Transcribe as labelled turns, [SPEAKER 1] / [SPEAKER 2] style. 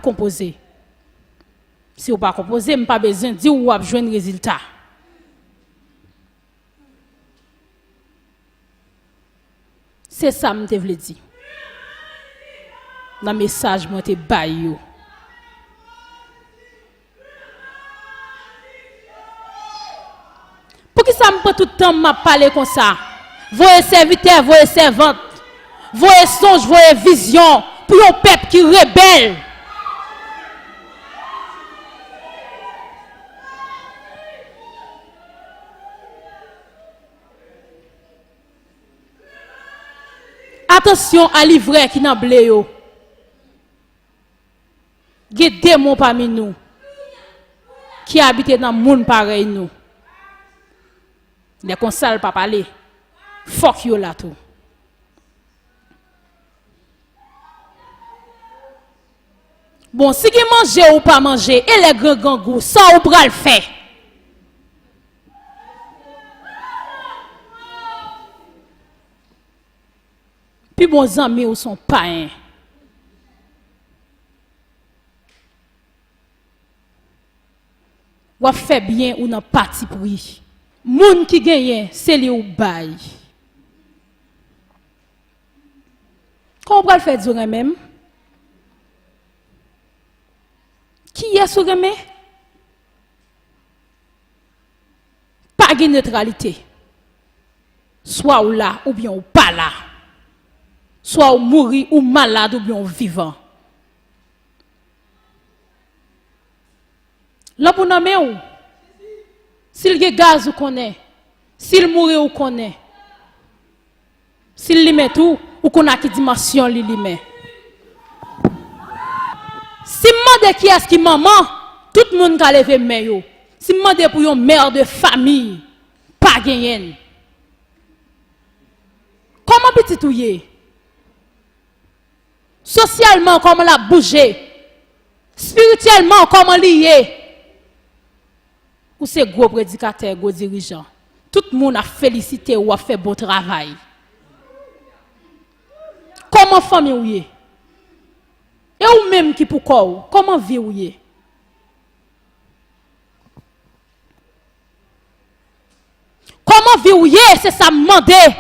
[SPEAKER 1] composer. Si vous pas composer, je pas besoin de dire où vous avez besoin de résultat. C'est ça que je voulais dire. Dans le message, je te baille. Pour qui ça me prend tout le temps de parler comme ça? Voyez serviteurs, voyez servantes, voyez songes, voyez visions pour un peuple qui rebelle. Attention à l'ivraie qui n'a blé yo. Il y a des démons parmi nous qui habitent dans le monde pareil nous. Les conseils pas parler. Fuck you là tout. Bon, si vous mangez ou pas manger, et les grands gangous, ça ou pral faire. Puis bons amis ou sont païens. Ou fait bien ou nan parti pris. Moun qui gagne, c'est li ou bail. Comment on va le faire dire même? Qui est sur remè? Pas de neutralité. Soit ou là ou bien ou pas là. Soit ou mourir ou malade ou bien ou vivant. Là pour nommer ou s'il y a gaz ou connaît, s'il mourit ou connaît, s'il li met tout ou qu'on a qui dimension li met. Si demande qui est-ce qui maman, tout le monde a levé main yo. Si demande pour une mère de famille, pas gagner. Comment petit ou yé? Socialement comment la bouger? Spirituellement comment lié? Ou c'est gros prédicateur, gros dirigeant. Tout le monde a félicité ou a fait bon travail. Comment famille ou yé? Et ou même qui pour quoi? Comment vie ou yé? Comment vie ou yé? C'est ça me demander.